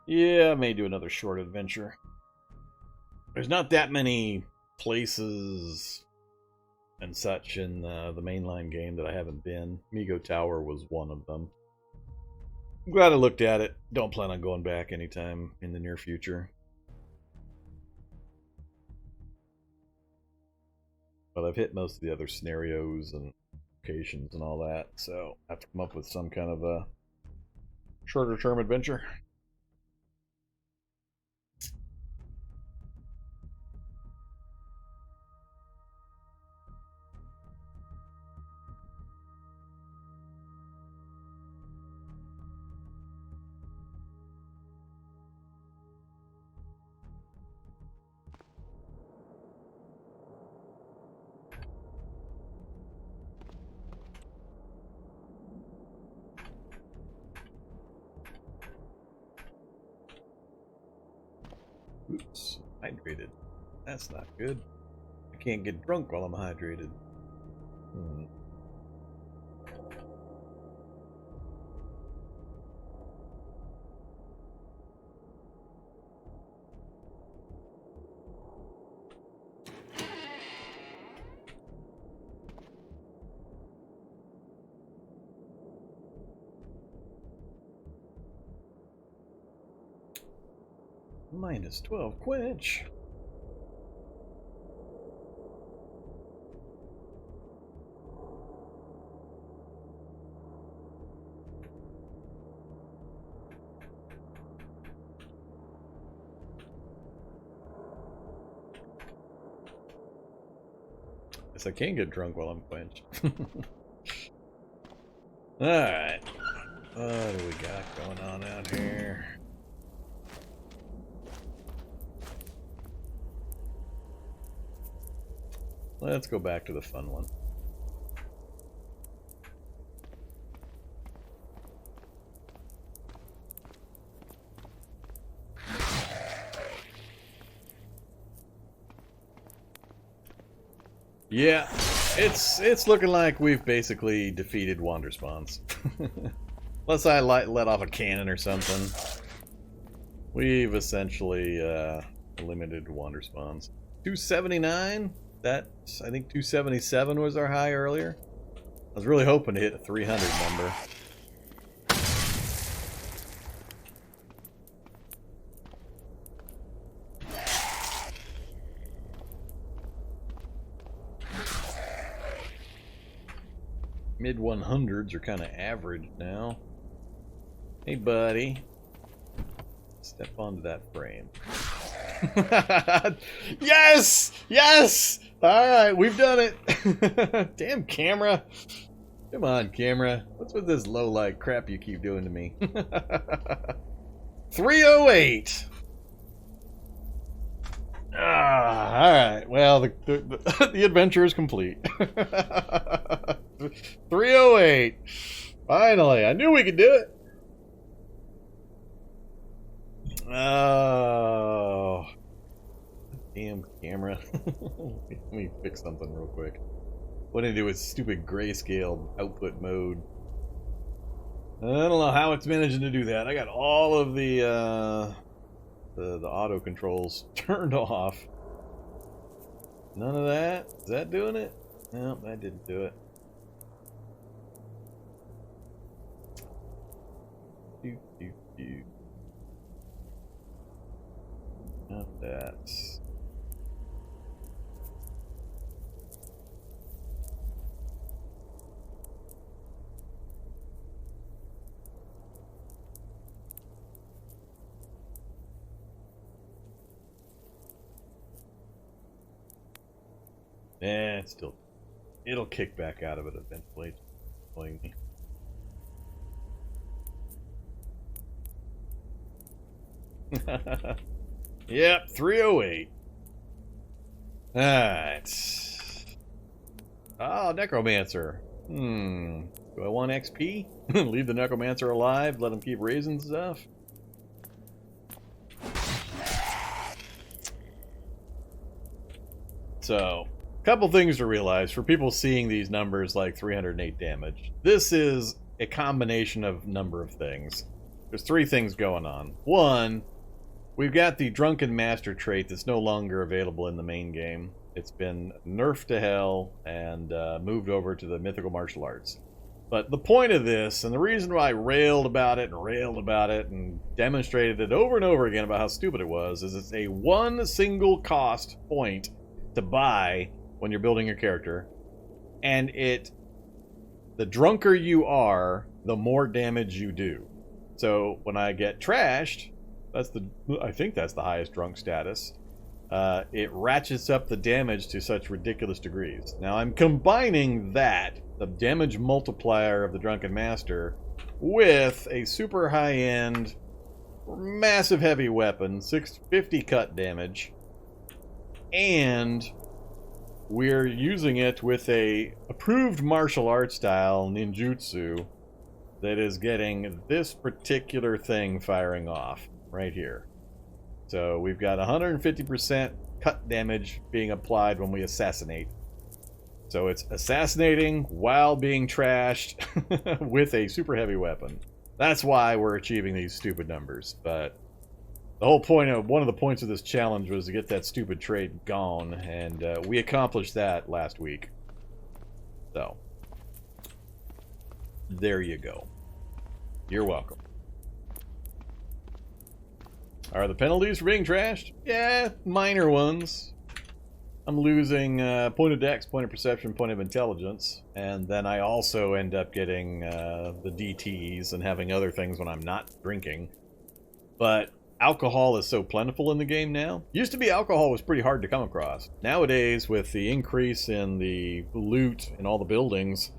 Yeah, I may do another short adventure. There's not that many places and such in the mainline game that I haven't been. Migo Tower was one of them. I'm glad I looked at it. Don't plan on going back anytime in the near future. But I've hit most of the other scenarios and locations and all that, so I have to come up with some kind of a shorter term adventure. Oops, hydrated. That's not good. I can't get drunk while I'm hydrated. Minus 12 quench. Guess I can get drunk while I'm quenched. Alright. What do we got going on out here? Let's go back to the fun one. Yeah, it's looking like we've basically defeated wander spawns. Unless I let off a cannon or something. We've essentially eliminated wander spawns. 279? That's, I think 277 was our high earlier. I was really hoping to hit a 300 number. Mid 100s are kind of average now. Hey, buddy. Step onto that frame. Yes! Yes! Alright, we've done it. Damn camera. Come on, camera. What's with this low-light crap you keep doing to me? 308. Alright, well, the adventure is complete. 308. Finally, I knew we could do it. Oh, damn camera. Let me fix something real quick. What did I do with stupid grayscale output mode? I don't know how it's managing to do that. I got all of the auto controls turned off. None of that? Is that doing it? No, that didn't do it. Not that. Eh, it's still... It'll kick back out of it eventually. Playing me. Yep, 308. Alright. Oh, Necromancer. Do I want XP? Leave the Necromancer alive, let him keep raising stuff? So, a couple things to realize for people seeing these numbers like 308 damage. This is a combination of number of things. there's three things going on. One, we've got the Drunken Master trait that's no longer available in the main game. It's been nerfed to hell and moved over to the mythical martial arts. But the point of this, and the reason why I railed about it and demonstrated it over and over again about how stupid it was, is it's a one single cost point to buy when you're building your character. And the drunker you are, the more damage you do. So when I get trashed, I think that's the highest drunk status. It ratchets up the damage to such ridiculous degrees. Now I'm combining that, the damage multiplier of the Drunken Master, with a super high-end, massive heavy weapon, 650 cut damage, and we're using it with a approved martial art style, ninjutsu, that is getting this particular thing firing off right here. So we've got 150% cut damage being applied when we assassinate. So it's assassinating while being trashed with a super heavy weapon. That's why we're achieving these stupid numbers. But the whole point of one of the points of this challenge was to get that stupid trait gone, and we accomplished that last week. So there you go. You're welcome. Are the penalties for being trashed? Yeah, minor ones. I'm losing point of dex, point of perception, point of intelligence, and then I also end up getting the DTs and having other things when I'm not drinking. But alcohol is so plentiful in the game now. Used to be alcohol was pretty hard to come across. Nowadays, with the increase in the loot in all the buildings,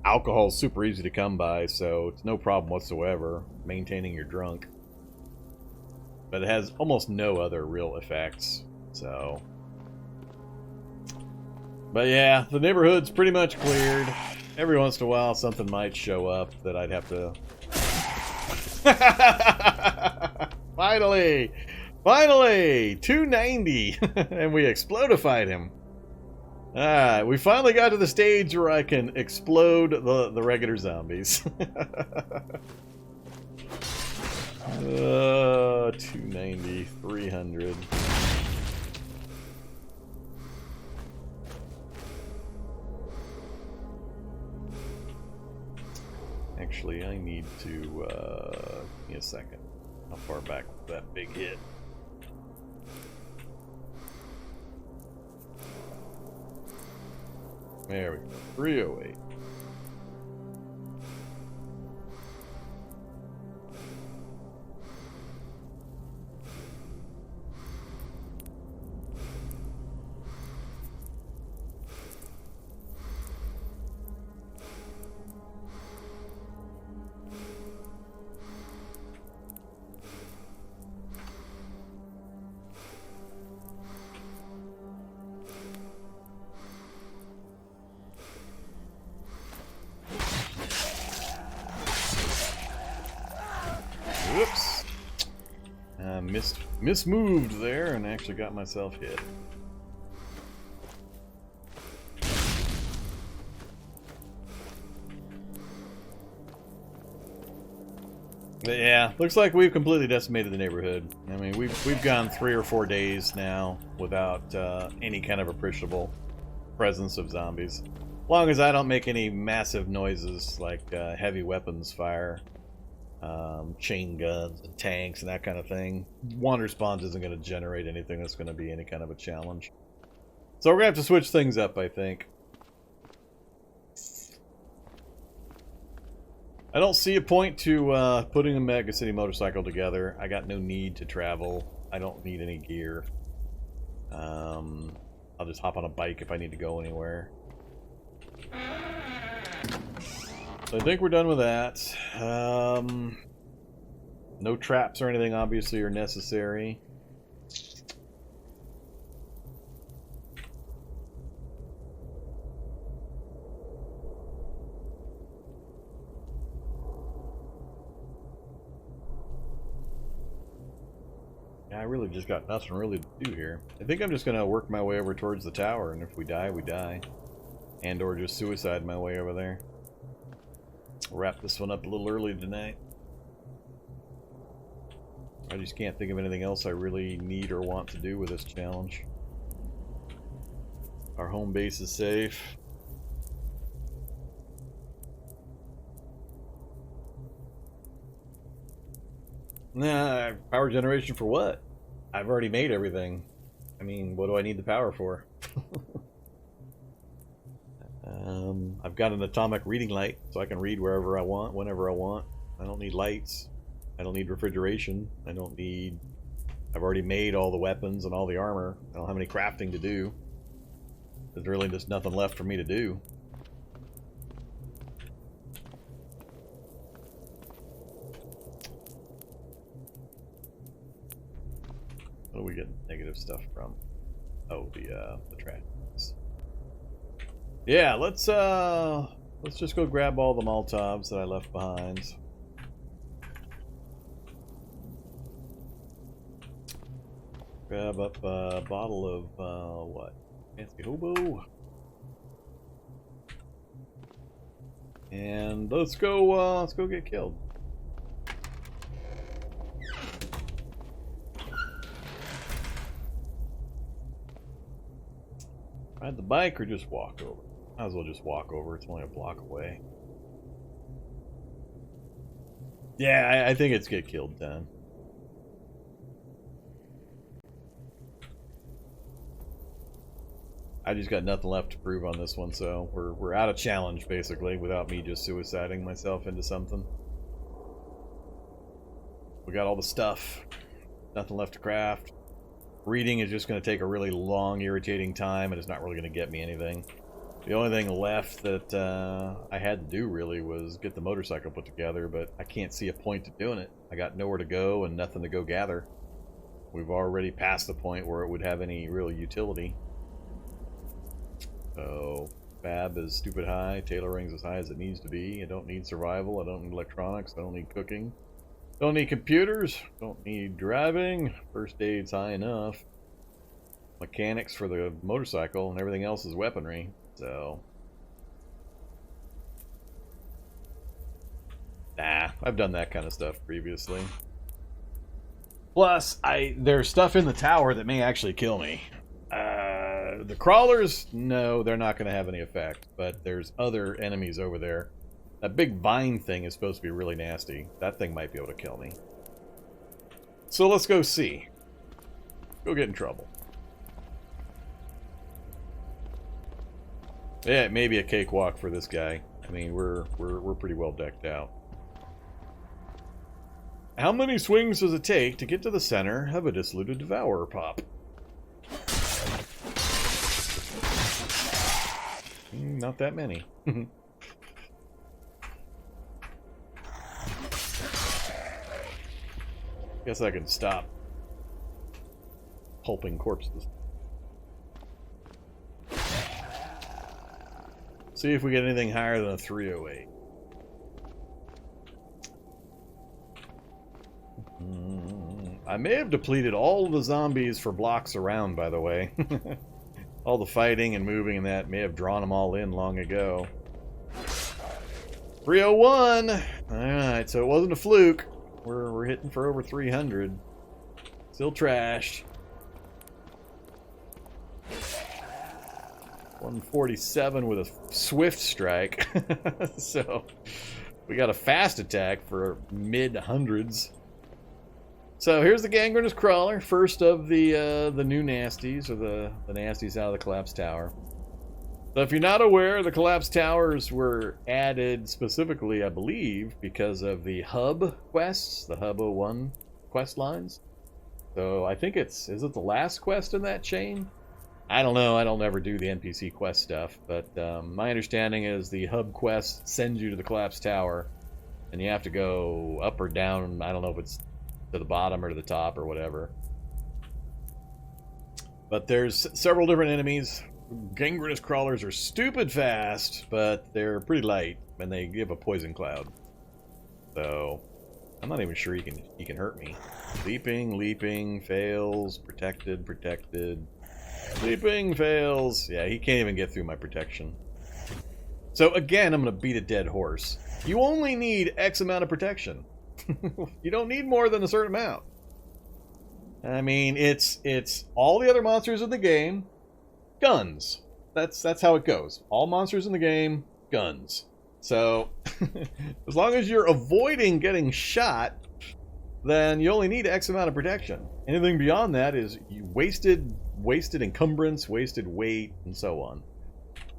alcohol is super easy to come by, so it's no problem whatsoever maintaining your drunk. But it has almost no other real effects, so... But yeah, the neighborhood's pretty much cleared. Every once in a while, something might show up that I'd have to... Finally! Finally! 290! And we explodified him. Alright, we finally got to the stage where I can explode the regular zombies. 290, 300. Actually, I need to, give me a second. How far back was that big hit? There we go, 308. Whoops. Mismoved there and actually got myself hit. But yeah, looks like we've completely decimated the neighborhood. I mean, we've gone 3 or 4 days now without any kind of appreciable presence of zombies. As long as I don't make any massive noises like heavy weapons fire. Chain guns and tanks and that kind of thing. Wander spawns isn't going to generate anything that's going to be any kind of a challenge. So we're going to have to switch things up, I think. I don't see a point to putting a Mega City motorcycle together. I got no need to travel. I don't need any gear. I'll just hop on a bike if I need to go anywhere. So I think we're done with that. No traps or anything obviously are necessary. Yeah, I really just got nothing really to do here. I think I'm just gonna work my way over towards the tower, and if we die, we die. And or just suicide my way over there. Wrap this one up a little early tonight. I just can't think of anything else I really need or want to do with this challenge. Our home base is safe. Nah, power generation for what? I've already made everything. I mean, what do I need the power for? I've got an atomic reading light, so I can read wherever I want, whenever I want. I don't need lights. I don't need refrigeration. I don't need... I've already made all the weapons and all the armor. I don't have any crafting to do. There's really just nothing left for me to do. What do we get negative stuff from? Oh, the trash. Yeah, let's just go grab all the Molotovs that I left behind. Grab up a bottle of what? Fancy hobo. And let's go get killed. Ride the bike or just walk over? Might as well just walk over. It's only a block away. Yeah, I think it's get killed then. I just got nothing left to prove on this one, so we're out of challenge basically without me just suiciding myself into something. We got all the stuff. Nothing left to craft. Reading is just going to take a really long, irritating time, and it's not really going to get me anything. The only thing left that I had to do, really, was get the motorcycle put together, but I can't see a point to doing it. I got nowhere to go and nothing to go gather. We've already passed the point where it would have any real utility. So, Fab is stupid high, tailoring's as high as it needs to be. I don't need survival, I don't need electronics, I don't need cooking. Don't need computers, don't need driving, first aid's high enough. Mechanics for the motorcycle, and everything else is weaponry, so... Nah, I've done that kind of stuff previously. Plus, there's stuff in the tower that may actually kill me. The crawlers, no, they're not going to have any effect, but there's other enemies over there. That big vine thing is supposed to be really nasty. That thing might be able to kill me. So let's go see. Go get in trouble. Yeah, it may be a cakewalk for this guy. I mean, we're pretty well decked out. How many swings does it take to get to the center of a disluted devourer pop? Not that many. Guess I can stop pulping corpses. See if we get anything higher than a 308. I may have depleted all the zombies for blocks around, by the way. All the fighting and moving and that may have drawn them all in long ago. 301! Alright, so it wasn't a fluke. We're hitting for over 300. Still trashed. 147 with a swift strike. So we got a fast attack for mid-hundreds. So here's the Gangrenous Crawler, first of the new nasties, or the nasties out of the Collapsed Tower. So if you're not aware, the Collapsed Towers were added specifically, I believe, because of the hub quests, the Hub 01 quest lines. So I think is it the last quest in that chain? I don't know, I don't ever do the NPC quest stuff, but my understanding is the hub quest sends you to the Collapsed Tower, and you have to go up or down, I don't know if it's to the bottom or to the top or whatever. But there's several different enemies. Gangrenous crawlers are stupid fast, but they're pretty light, and they give a poison cloud. So I'm not even sure he can hurt me. Leaping, fails, protected. Leaping, fails. Yeah, he can't even get through my protection. So again, I'm gonna beat a dead horse. You only need X amount of protection. You don't need more than a certain amount. I mean, it's all the other monsters in the game, guns. That's how it goes. All monsters in the game, guns. So, as long as you're avoiding getting shot, then you only need X amount of protection. Anything beyond that is you wasted encumbrance, wasted weight, and so on.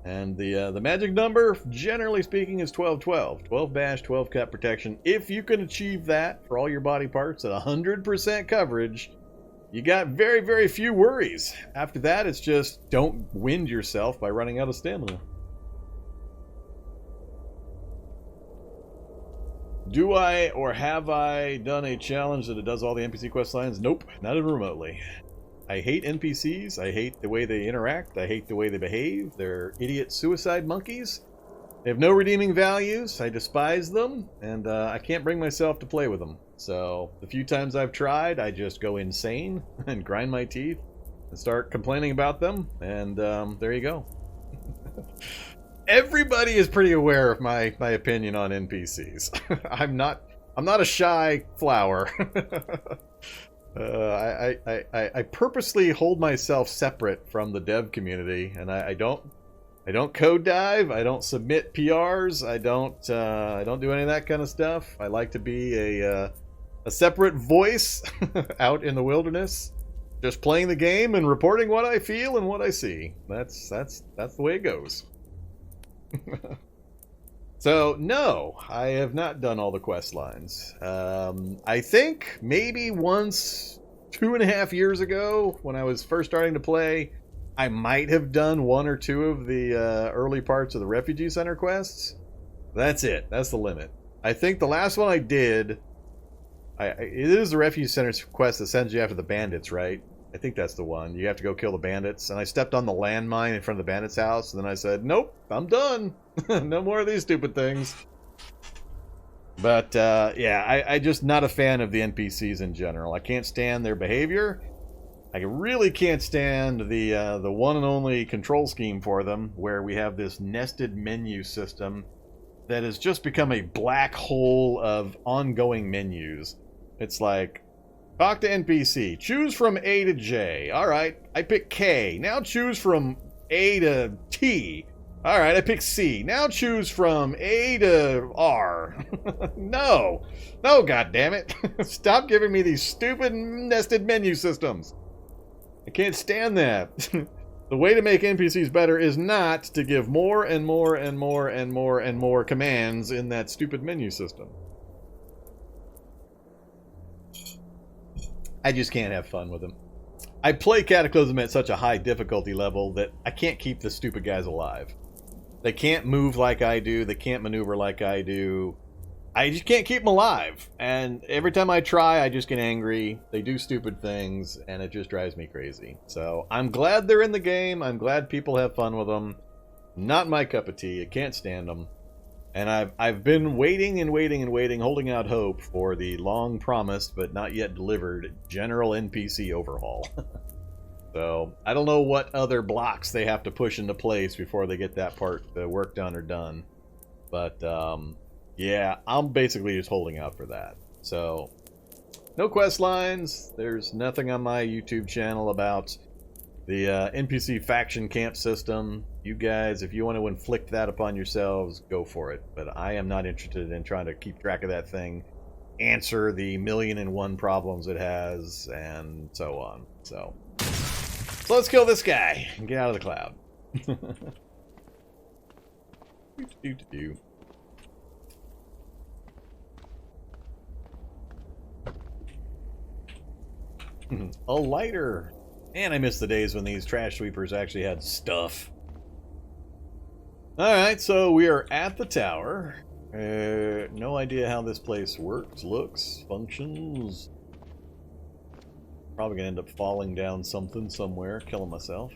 And the magic number, generally speaking, is 12-12. 12 bash, 12 cut protection. If you can achieve that for all your body parts at 100% coverage, you got very, very few worries. After that, it's just don't wind yourself by running out of stamina. Do I or have I done a challenge that it does all the NPC quest lines? Nope, not even remotely. I hate NPCs. I hate the way they interact. I hate the way they behave. They're idiot suicide monkeys. They have no redeeming values. I despise them, and I can't bring myself to play with them. So the few times I've tried, I just go insane and grind my teeth and start complaining about them, and there you go. Everybody is pretty aware of my opinion on NPCs. I'm not a shy flower. I purposely hold myself separate from the dev community, and I don't code dive. I don't submit PRs. I don't do any of that kind of stuff. I like to be a separate voice out in the wilderness, just playing the game and reporting what I feel and what I see. That's the way it goes. So, no, I have not done all the quest lines. I think maybe once 2.5 years ago, when I was first starting to play, I might have done 1 or 2 of the early parts of the Refugee Center quests. That's it. That's the limit. I think the last one I did, it is the Refugee Center quest that sends you after the bandits, right? I think that's the one. You have to go kill the bandits. And I stepped on the landmine in front of the bandits' house, and then I said, nope, I'm done. No more of these stupid things. But, yeah, I just not a fan of the NPCs in general. I can't stand their behavior. I really can't stand the one and only control scheme for them, where we have this nested menu system that has just become a black hole of ongoing menus. It's like, talk to NPC. Choose from A to J. All right, I pick K. Now choose from A to T. All right, I pick C. Now choose from A to R. No, goddammit. Stop giving me these stupid nested menu systems. I can't stand that. The way to make NPCs better is not to give more and more and more and more and more commands in that stupid menu system. I just can't have fun with them. I play Cataclysm at such a high difficulty level that I can't keep the stupid guys alive. They can't move like I do. They can't maneuver like I do. I just can't keep them alive. And every time I try, I just get angry. They do stupid things, and it just drives me crazy. So I'm glad they're in the game. I'm glad people have fun with them. Not my cup of tea. I can't stand them. And I've been waiting and waiting and waiting, holding out hope for the long promised but not yet delivered general NPC overhaul. So I don't know what other blocks they have to push into place before they get that part, the work done or done. But yeah, I'm basically just holding out for that. So no quest lines. There's nothing on my YouTube channel about the NPC faction camp system. You guys, if you want to inflict that upon yourselves, go for it. But I am not interested in trying to keep track of that thing, answer the 1,000,001 problems it has, and so on. So let's kill this guy and get out of the cloud. A lighter. And I miss the days when these trash sweepers actually had stuff. Alright, so we are at the tower. No idea how this place works, looks, functions. Probably gonna end up falling down something somewhere, killing myself.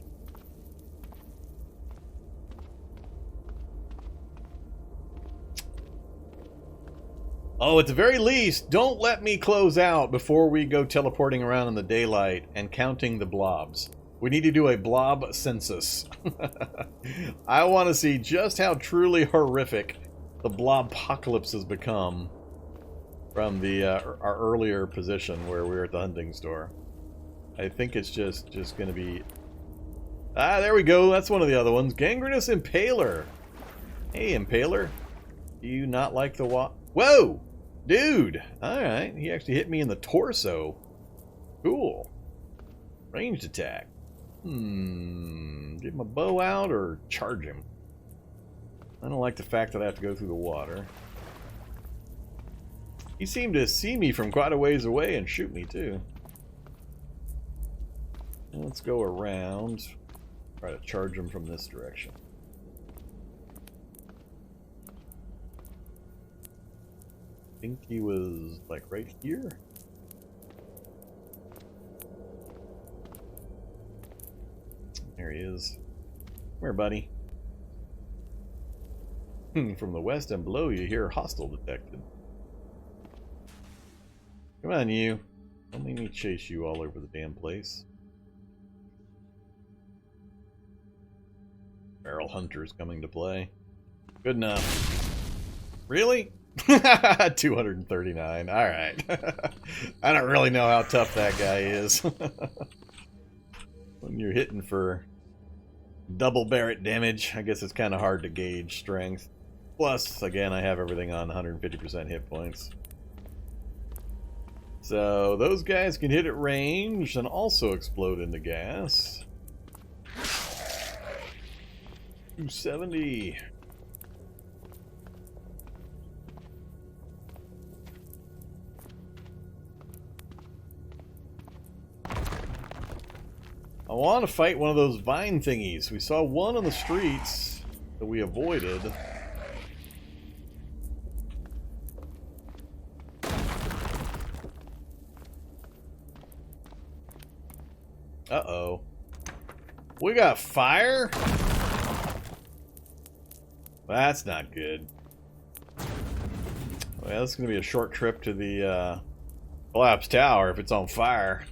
Oh, at the very least, don't let me close out before we go teleporting around in the daylight and counting the blobs. We need to do a blob census. I want to see just how truly horrific the blob pocalypse has become from the our earlier position where we were at the hunting store. I think it's just going to be... Ah, there we go. That's one of the other ones. Gangrenous Impaler. Hey, Impaler. Do you not like the Whoa! Dude! Alright, he actually hit me in the torso. Cool. Ranged attack. Get my bow out or charge him? I don't like the fact that I have to go through the water. He seemed to see me from quite a ways away and shoot me too. Let's go around. Try to charge him from this direction. I think he was like right here. There he is. Come here, buddy. From the west and below you hear hostile detected. Come on, you. Don't make me chase you all over the damn place. Barrel Hunter's coming to play. Good enough. Really? 239. Alright. I don't really know how tough that guy is. When you're hitting for double Barrett damage, I guess it's kind of hard to gauge strength. Plus, again, I have everything on 150% hit points. So, those guys can hit at range and also explode into gas. 270. I want to fight one of those vine thingies. We saw one on the streets that we avoided. Uh-oh. We got fire? That's not good. Well, this is going to be a short trip to the collapse tower if it's on fire.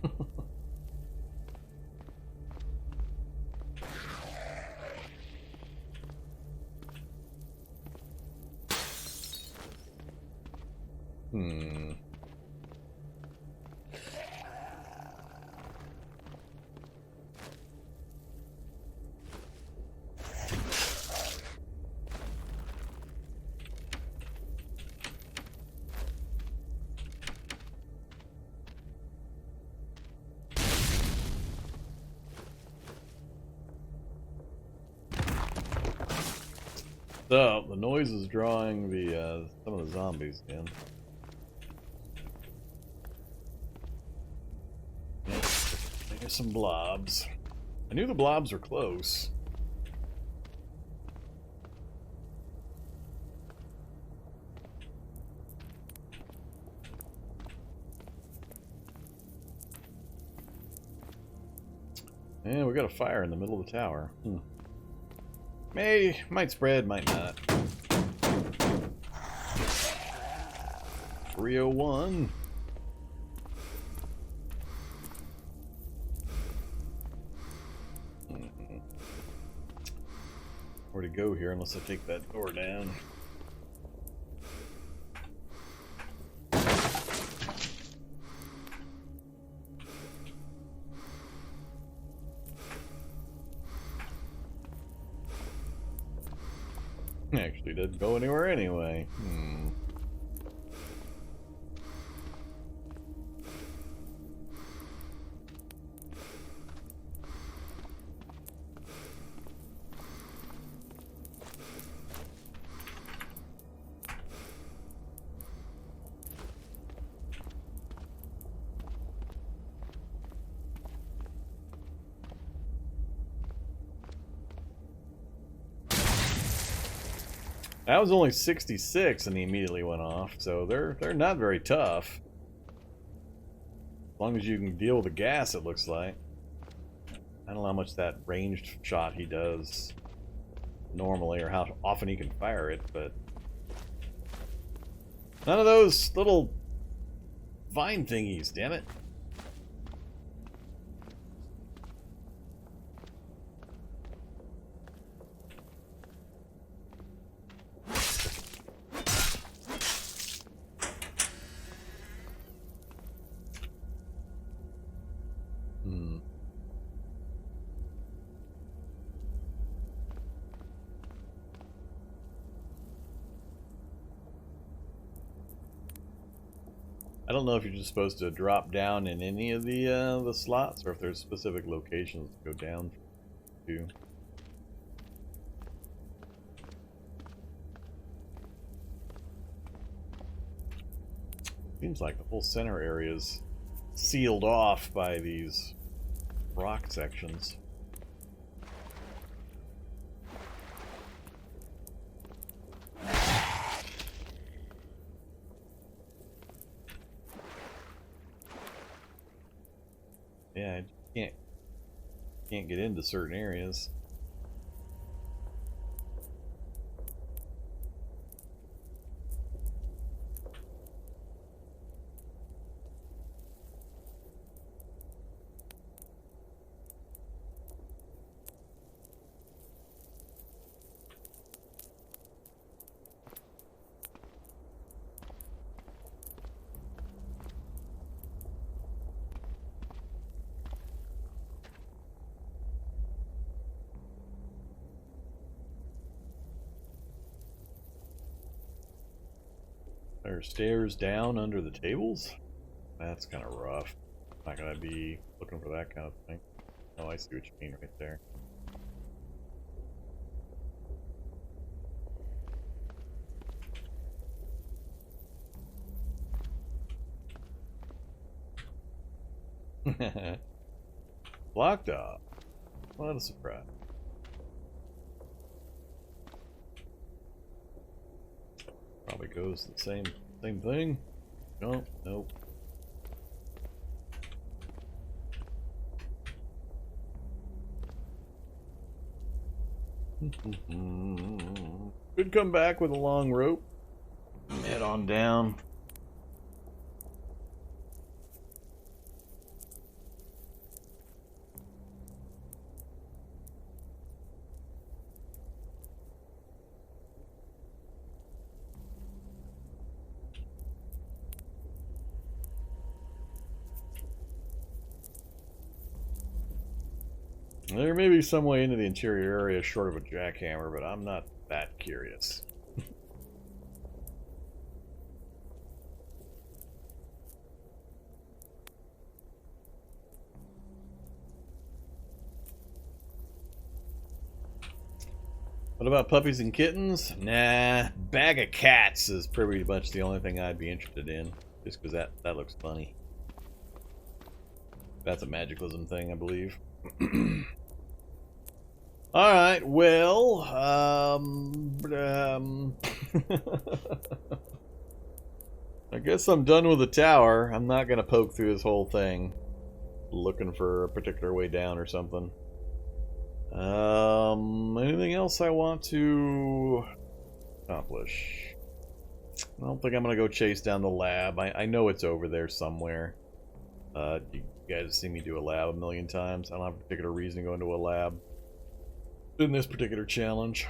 So, the noise is drawing the some of the zombies in. Yep, there's some blobs. I knew the blobs were close. And we got a fire in the middle of the tower. Might spread, might not. 301. Where to go here unless I take that door down. Actually didn't go anywhere anyway. That was only 66 and he immediately went off, so they're not very tough. As long as you can deal with the gas, it looks like. I don't know how much that ranged shot he does normally or how often he can fire it, but none of those little vine thingies, damn it. I don't know if you're just supposed to drop down in any of the slots, or if there's specific locations to go down to. Seems like the whole center area is sealed off by these rock sections. Yeah, I can't get into certain areas. There are stairs down under the tables? That's kind of rough. Not gonna be looking for that kind of thing. Oh, I see what you mean right there. Blocked off. What a surprise. Probably goes the same thing. Nope, nope. Could come back with a long rope. Head on down. There may be some way into the interior area short of a jackhammer, but I'm not that curious. What about puppies and kittens? Nah, bag of cats is pretty much the only thing I'd be interested in, just because that looks funny. That's a magicalism thing, I believe. Alright, well, I guess I'm done with the tower. I'm not gonna poke through this whole thing looking for a particular way down or something. Anything else I want to accomplish? I don't think I'm gonna go chase down the lab. I know it's over there somewhere. You guys have seen me do a lab a million times. I don't have a particular reason to go into a lab in this particular challenge.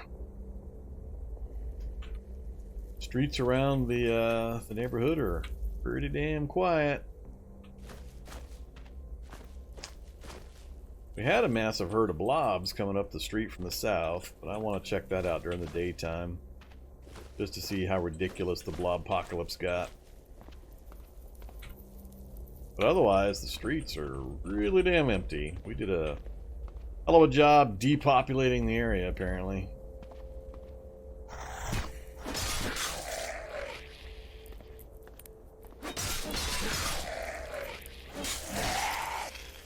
Streets around the neighborhood are pretty damn quiet. We had a massive herd of blobs coming up the street from the south, but I want to check that out during the daytime, just to see how ridiculous the blob pocalypse got. But otherwise, the streets are really damn empty. We did a hell of a job depopulating the area, apparently.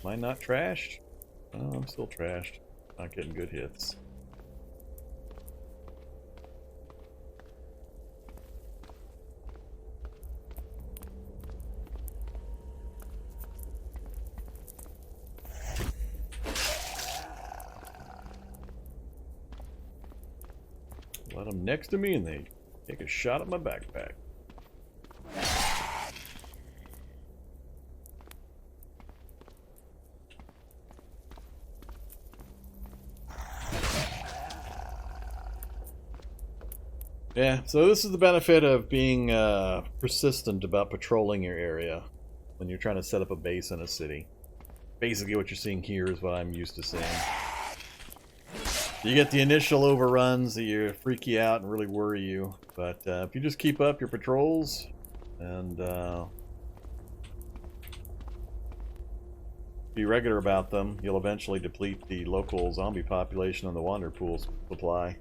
Am I not trashed? Oh, I'm still trashed. Not getting good hits. Let them next to me and they take a shot at my backpack. Yeah, so this is the benefit of being persistent about patrolling your area when you're trying to set up a base in a city. Basically what you're seeing here is what I'm used to seeing. You get the initial overruns that freak you out and really worry you, but if you just keep up your patrols and Be regular about them. You'll eventually deplete the local zombie population on the wander pool supply.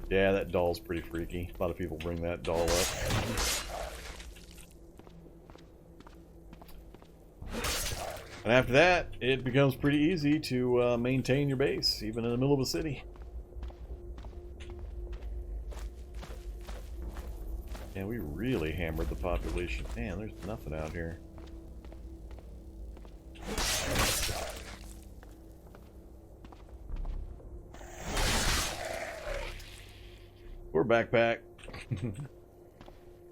Yeah, that doll's pretty freaky. A lot of people bring that doll up. And after that, it becomes pretty easy to maintain your base, even in the middle of a city. Yeah, we really hammered the population. Man, there's nothing out here. Poor backpack.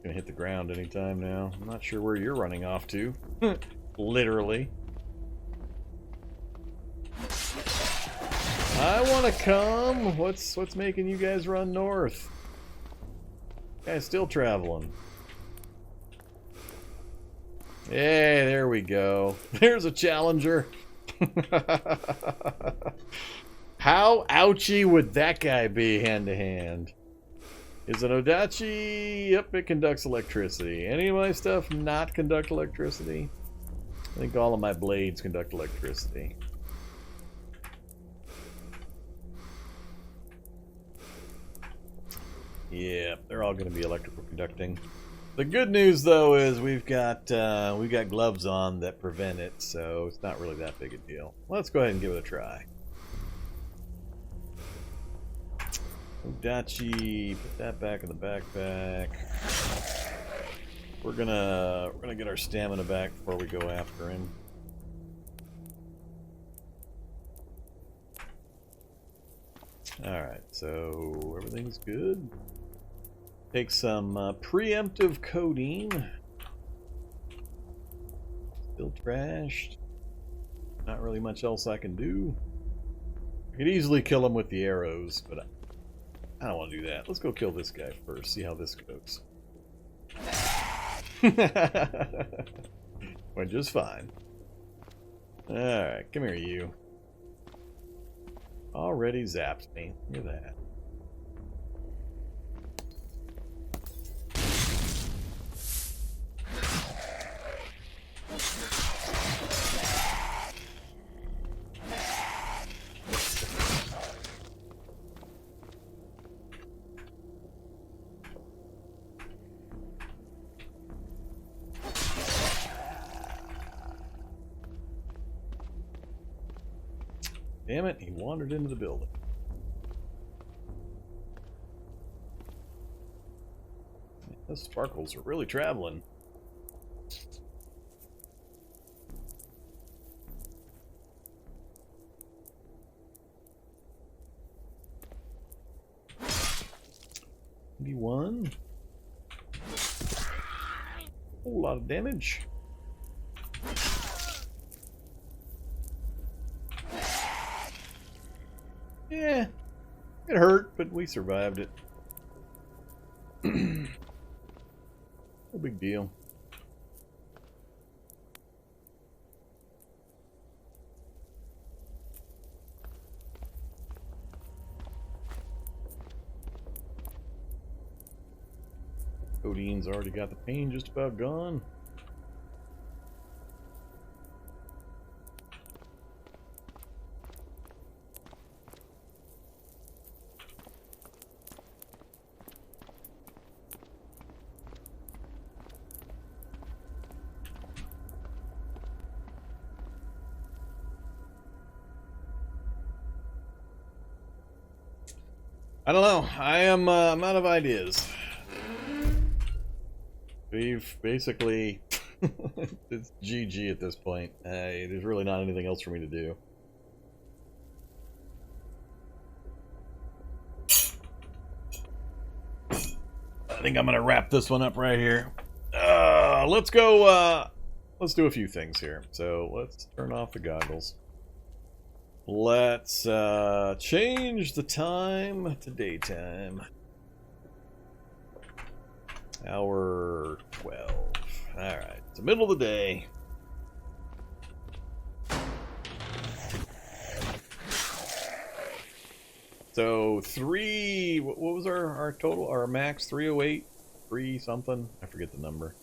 Gonna hit the ground anytime now. I'm not sure where you're running off to. Literally. I want to come. What's making you guys run north? Guy's still traveling. Yeah, there we go. There's a challenger. How ouchy would that guy be hand to hand? Is an Odachi? Yep, it conducts electricity. Any of my stuff not conduct electricity? I think all of my blades conduct electricity. Yeah, they're all going to be electrical conducting. The good news, though, is we've got gloves on that prevent it, so it's not really that big a deal. Let's go ahead and give it a try. Odachi, put that back in the backpack. We're gonna get our stamina back before we go after him. Alright, so everything's good. Take some preemptive codeine. Still trashed. Not really much else I can do. I could easily kill him with the arrows, but I don't want to do that. Let's go kill this guy first, see how this goes. Went just fine. Alright, come here, you. Already zapped me. Look at that. Damn it, he wandered into the building. Those sparkles are really traveling. Maybe one. Whole lot of damage. Yeah, it hurt, but we survived it. No big deal. Codeine's already got the pain just about gone. I don't know. I'm out of ideas. We've basically... it's GG at this point. There's really not anything else for me to do. I think I'm going to wrap this one up right here. Let's go... let's do a few things here. So let's turn off the goggles. Let's change the time to daytime. Hour 12. Alright, it's the middle of the day. So what was our total, our max? 308? 3 something? I forget the number.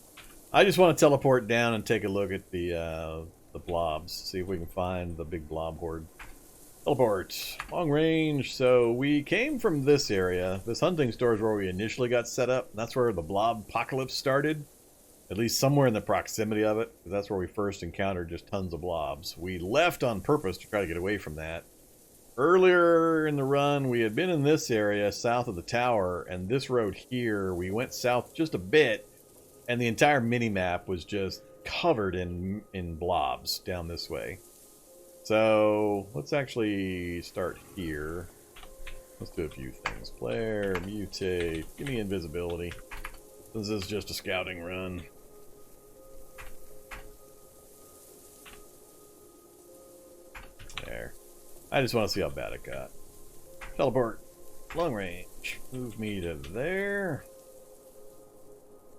I just want to teleport down and take a look at the the blobs. See if we can find the big blob horde. Teleport. Long range. So we came from this area. This hunting store is where we initially got set up. That's where the blob apocalypse started. At least somewhere in the proximity of it. That's where we first encountered just tons of blobs. We left on purpose to try to get away from that. Earlier in the run, we had been in this area south of the tower, and this road here, we went south just a bit, and the entire mini-map was just covered in blobs down this way. So, let's actually start here. Let's do a few things. Flare, mutate, give me invisibility. This is just a scouting run. There. I just want to see how bad it got. Teleport. Long range. Move me to there.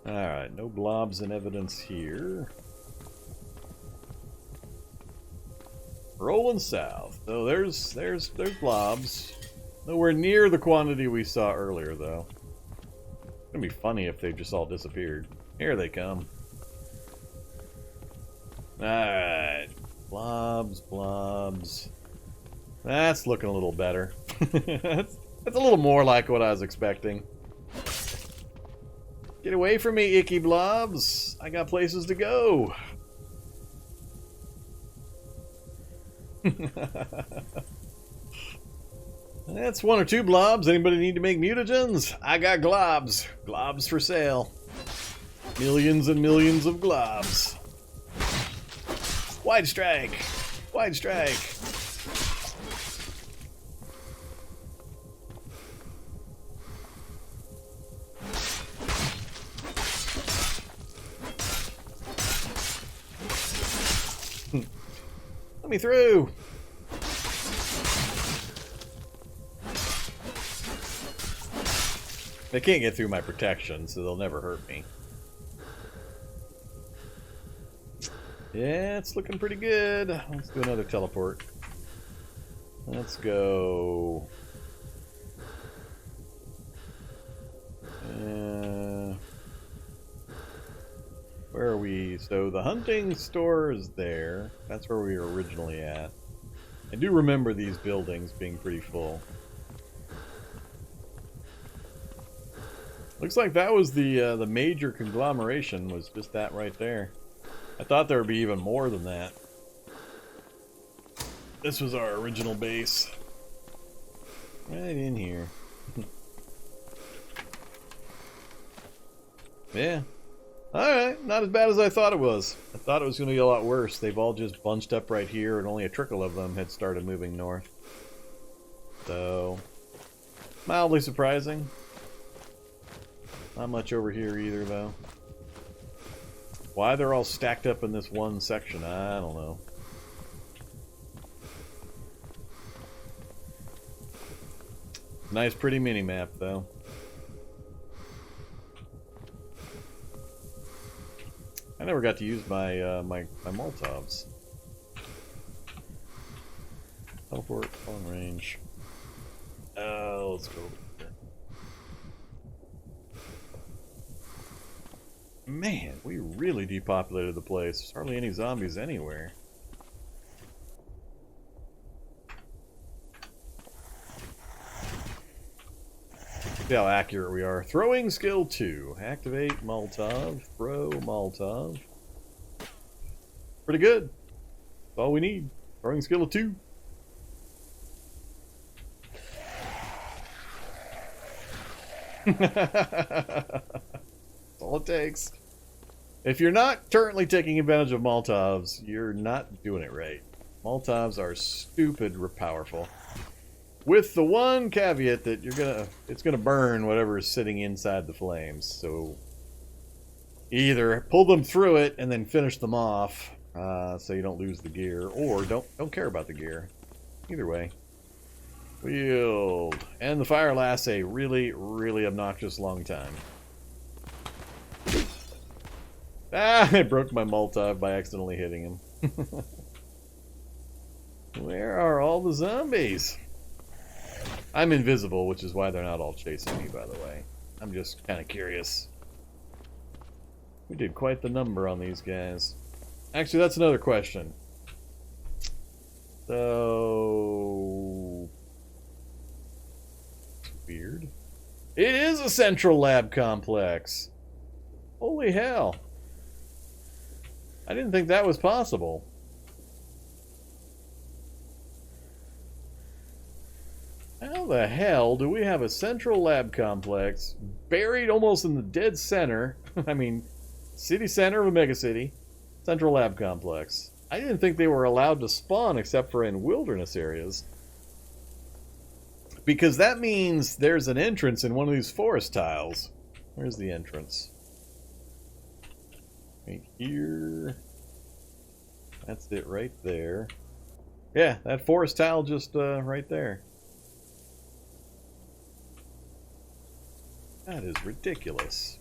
Alright, no blobs in evidence here. Rolling south. So there's blobs. Nowhere near the quantity we saw earlier, though. It's gonna be funny if they just all disappeared. Here they come. Alright. Blobs, blobs. That's looking a little better. That's a little more like what I was expecting. Get away from me, icky blobs. I got places to go. That's one or two blobs. Anybody need to make mutagens? I got globs. Globs for sale. Millions and millions of globs. Wide strike. Wide strike. Let me through. They can't get through my protection, so they'll never hurt me. Yeah, it's looking pretty good. Let's do another teleport. Let's go. Where are we? So the hunting store is there. That's where we were originally at. I do remember these buildings being pretty full. Looks like that was the major conglomeration, was just that right there. I thought there would be even more than that. This was our original base. Right in here. Yeah. Alright, not as bad as I thought it was. I thought it was going to be a lot worse. They've all just bunched up right here, and only a trickle of them had started moving north. So, mildly surprising. Not much over here either, though. Why they're all stacked up in this one section, I don't know. Nice, pretty mini-map, though. I never got to use my my Molotovs. Teleport, long range. Let's go over here. Man, we really depopulated the place. There's hardly any zombies anywhere. See how accurate we are. Throwing skill 2. Activate Molotov. Throw Molotov. Pretty good. That's all we need. Throwing skill of 2. That's all it takes. If you're not currently taking advantage of Molotovs, you're not doing it right. Molotovs are stupid powerful. With the one caveat that it's gonna burn whatever is sitting inside the flames. So either pull them through it and then finish them off, so you don't lose the gear, or don't care about the gear. Either way. Wield. And the fire lasts a really, really obnoxious long time. Ah, I broke my Molotov by accidentally hitting him. Where are all the zombies? I'm invisible, which is why they're not all chasing me, by the way. I'm just kind of curious. We did quite the number on these guys. Actually, that's another question. So... weird. It is a central lab complex. Holy hell. I didn't think that was possible. How the hell do we have a central lab complex buried almost in the dead center? I mean, city center of a megacity. Central lab complex. I didn't think they were allowed to spawn except for in wilderness areas. Because that means there's an entrance in one of these forest tiles. Where's the entrance? Right here. That's it right there. Yeah, that forest tile just right there. That is ridiculous.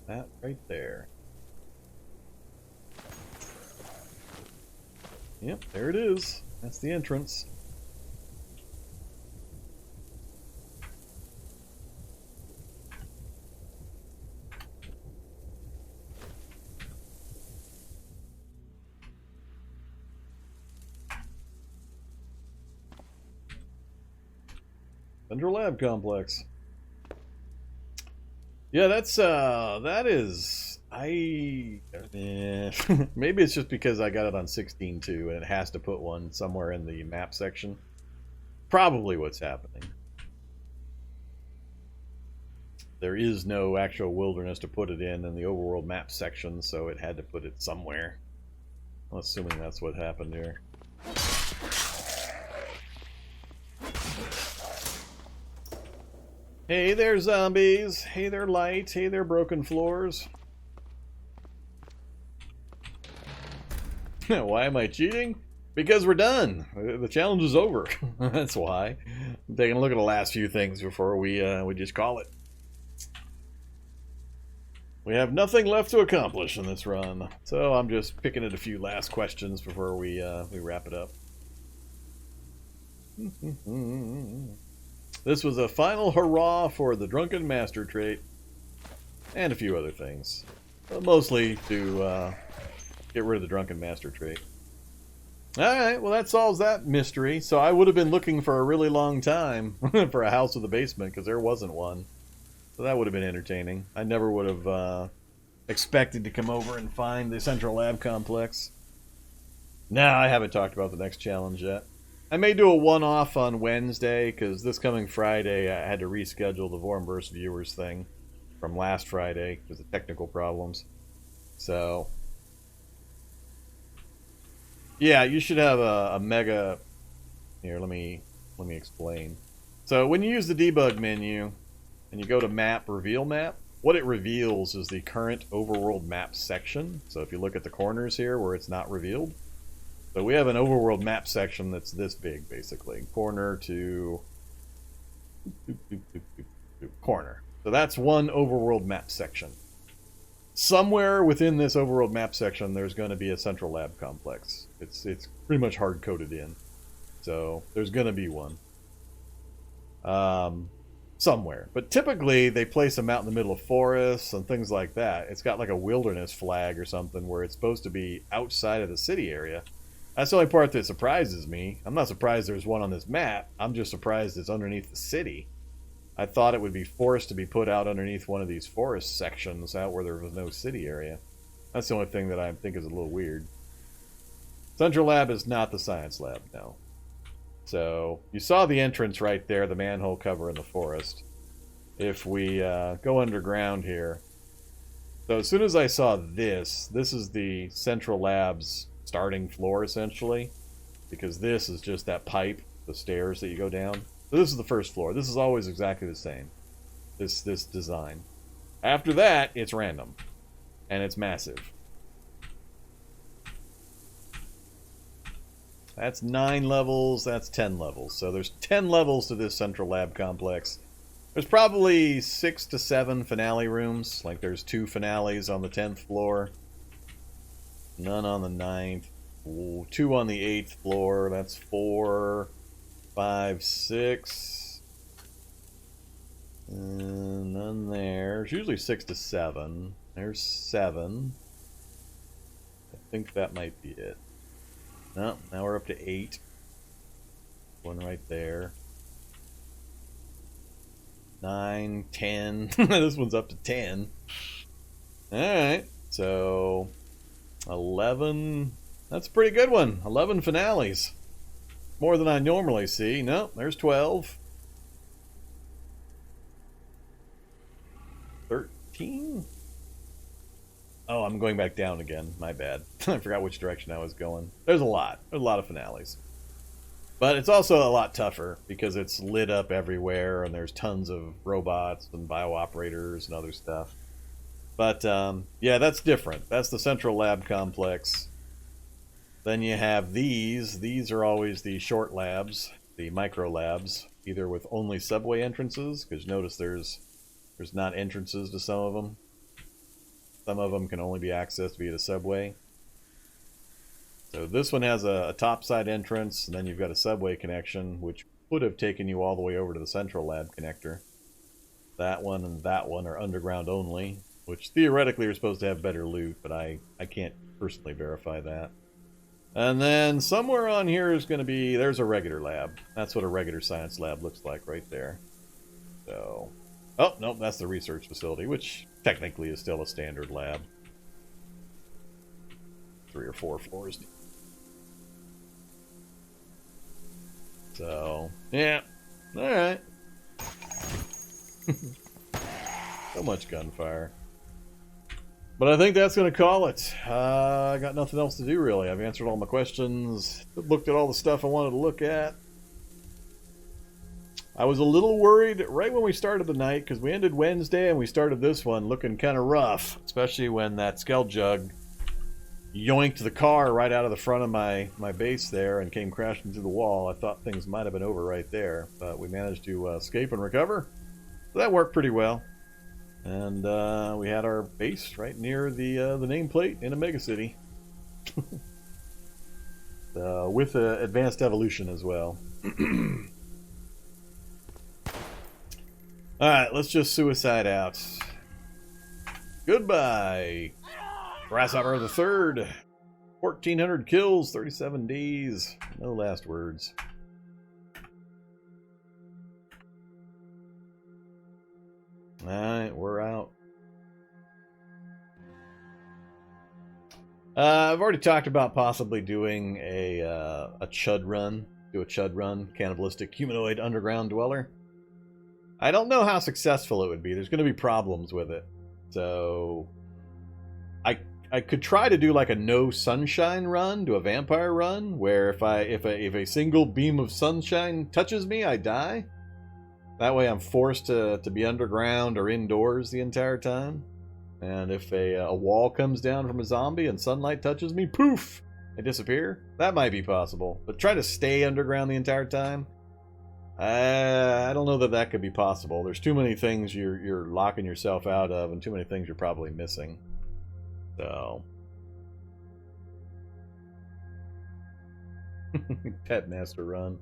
That right there. Yep, there it is. That's the entrance. Central Lab Complex. Yeah, that is... maybe it's just because I got it on 16.2 and it has to put one somewhere in the map section. Probably what's happening. There is no actual wilderness to put it in the overworld map section, so it had to put it somewhere. I'm assuming that's what happened here. Hey there, zombies. Hey there, light. Hey there, broken floors. Why am I cheating? Because we're done. The challenge is over. That's why. I'm taking a look at the last few things before we just call it. We have nothing left to accomplish in this run, so I'm just picking at a few last questions before we wrap it up. This was a final hurrah for the Drunken Master trait, and a few other things, but mostly to get rid of the Drunken Master trait. Alright, well that solves that mystery. So I would have been looking for a really long time for a house with a basement, because there wasn't one. So that would have been entertaining. I never would have expected to come over and find the Central Lab Complex. No, I haven't talked about the next challenge yet. I may do a one-off on Wednesday, because this coming Friday I had to reschedule the Vormithrax viewers thing from last Friday because of technical problems. So... yeah, you should have a mega... here, let me explain. So when you use the debug menu and you go to map, reveal map, what it reveals is the current overworld map section. So if you look at the corners here where it's not revealed, so we have an overworld map section that's this big, basically. Corner to... corner. So that's one overworld map section. Somewhere within this overworld map section, there's going to be a central lab complex. It's pretty much hard-coded in. So there's going to be one. Somewhere. But typically, they place them out in the middle of forests and things like that. It's got like a wilderness flag or something where it's supposed to be outside of the city area. That's the only part that surprises me. I'm not surprised there's one on this map. I'm just surprised it's underneath the city. I thought it would be forced to be put out underneath one of these forest sections out where there was no city area. That's the only thing that I think is a little weird. Central Lab is not the science lab, no. So, you saw the entrance right there, the manhole cover in the forest. If we go underground here. So as soon as I saw this is the Central Lab's starting floor, essentially. Because this is just that pipe, the stairs that you go down. So this is the first floor. This is always exactly the same. This design. After that, it's random. And it's massive. That's 9 levels, that's 10 levels. So there's 10 levels to this Central Lab Complex. There's probably 6 to 7 finale rooms. Like there's 2 finales on the 10th floor. None on the 9th. 2 on the 8th floor. That's 4, 5, 6. None there. It's usually 6 to 7. There's 7. think that might be it. No, now we're up to 8. One right there. 9, 10. This one's up to 10. Alright, so 11. That's a pretty good one. 11 finales. More than I normally see. No, there's 12. 13? Oh, I'm going back down again. My bad. I forgot which direction I was going. There's a lot. There's a lot of finales. But it's also a lot tougher because it's lit up everywhere and there's tons of robots and bio-operators and other stuff. But, yeah, that's different. That's the central lab complex. Then you have these. These are always the short labs, the micro labs, either with only subway entrances, because notice there's not entrances to some of them. Some of them can only be accessed via the subway. So this one has a topside entrance, and then you've got a subway connection, which would have taken you all the way over to the central lab connector. That one and that one are underground only, which theoretically are supposed to have better loot, but I can't personally verify that. And then somewhere on here is going to be, there's a regular lab. That's what a regular science lab looks like right there. So, oh, nope, that's the research facility, which technically is still a standard lab. 3 or 4 floors deep. So, yeah, alright. So much gunfire. But I think that's going to call it. I got nothing else to do, really. I've answered all my questions, looked at all the stuff I wanted to look at. I was a little worried right when we started the night, because we ended Wednesday and we started this one looking kind of rough, especially when that Skeljug yoinked the car right out of the front of my base there and came crashing through the wall. I thought things might have been over right there, but we managed to escape and recover. So that worked pretty well. And we had our base right near the nameplate in a megacity. With advanced evolution as well. Alright, let's just suicide out. Goodbye. Grasshopper the Third. 1,400 kills, 37 days. No last words. Alright, we're out. I've already talked about possibly doing a chud run. Do a chud run, cannibalistic humanoid underground dweller. I don't know how successful it would be. There's going to be problems with it. So I could try to do like a no sunshine run, do a vampire run, where if a single beam of sunshine touches me, I die. That way I'm forced to be underground or indoors the entire time. And if a wall comes down from a zombie and sunlight touches me, poof, I disappear. That might be possible. But try to stay underground the entire time. I don't know that that could be possible. There's too many things you're locking yourself out of and too many things you're probably missing. So. Pet master run.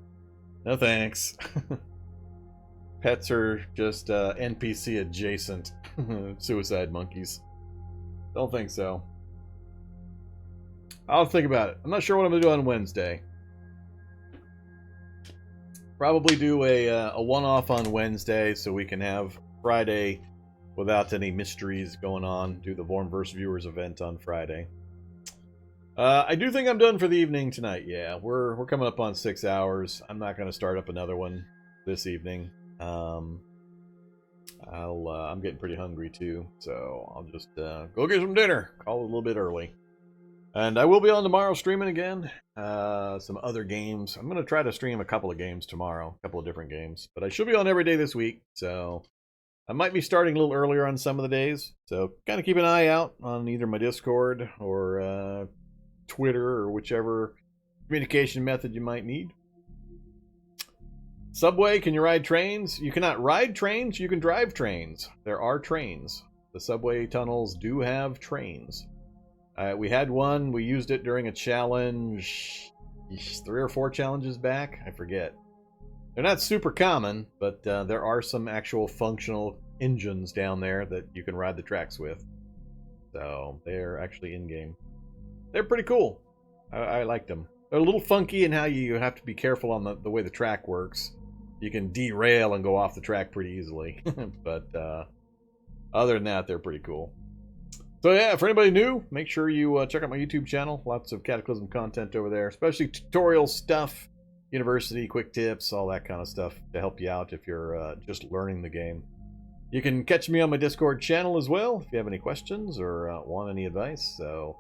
No thanks. Pets are just NPC adjacent suicide monkeys. Don't think so. I'll think about it. I'm not sure what I'm going to do on Wednesday. Probably do a one-off on Wednesday so we can have Friday without any mysteries going on. Do the Vormverse Viewers event on Friday. I do think I'm done for the evening tonight. Yeah, we're coming up on 6 hours. I'm not going to start up another one this evening. I'm getting pretty hungry too, so I'll just go get some dinner. Call it a little bit early. And I will be on tomorrow streaming again. Some other games. I'm going to try to stream a couple of games tomorrow. A couple of different games. But I should be on every day this week. So I might be starting a little earlier on some of the days. So kind of keep an eye out on either my Discord or Twitter or whichever communication method you might need. Subway, can you ride trains? You cannot ride trains. You can drive trains. There are trains. The subway tunnels do have trains. We had one. We used it during a challenge 3 or 4 challenges back. I forget. They're not super common, but there are some actual functional engines down there that you can ride the tracks with. So they're actually in-game. they're pretty cool. I liked them. They're a little funky in how you have to be careful on the way the track works. You can derail and go off the track pretty easily. But other than that, they're pretty cool. So yeah, for anybody new, make sure you check out my YouTube channel. Lots of Cataclysm content over there, especially tutorial stuff, university, quick tips, all that kind of stuff to help you out if you're just learning the game. You can catch me on my Discord channel as well if you have any questions or want any advice. So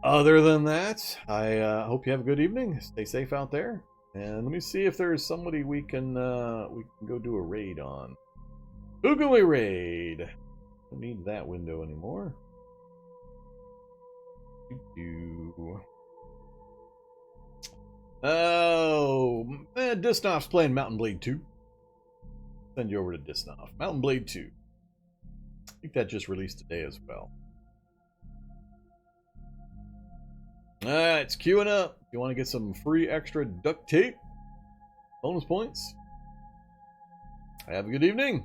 other than that, I hope you have a good evening. Stay safe out there. And let me see if there's somebody we can go do a raid on. Who can we raid? Don't need that window anymore. Oh, Disnof's playing Mountain Blade 2. Send you over to Disnof. Mountain Blade 2. I think that just released today as well. Alright, it's queuing up. If you want to get some free extra duct tape, bonus points, have a good evening.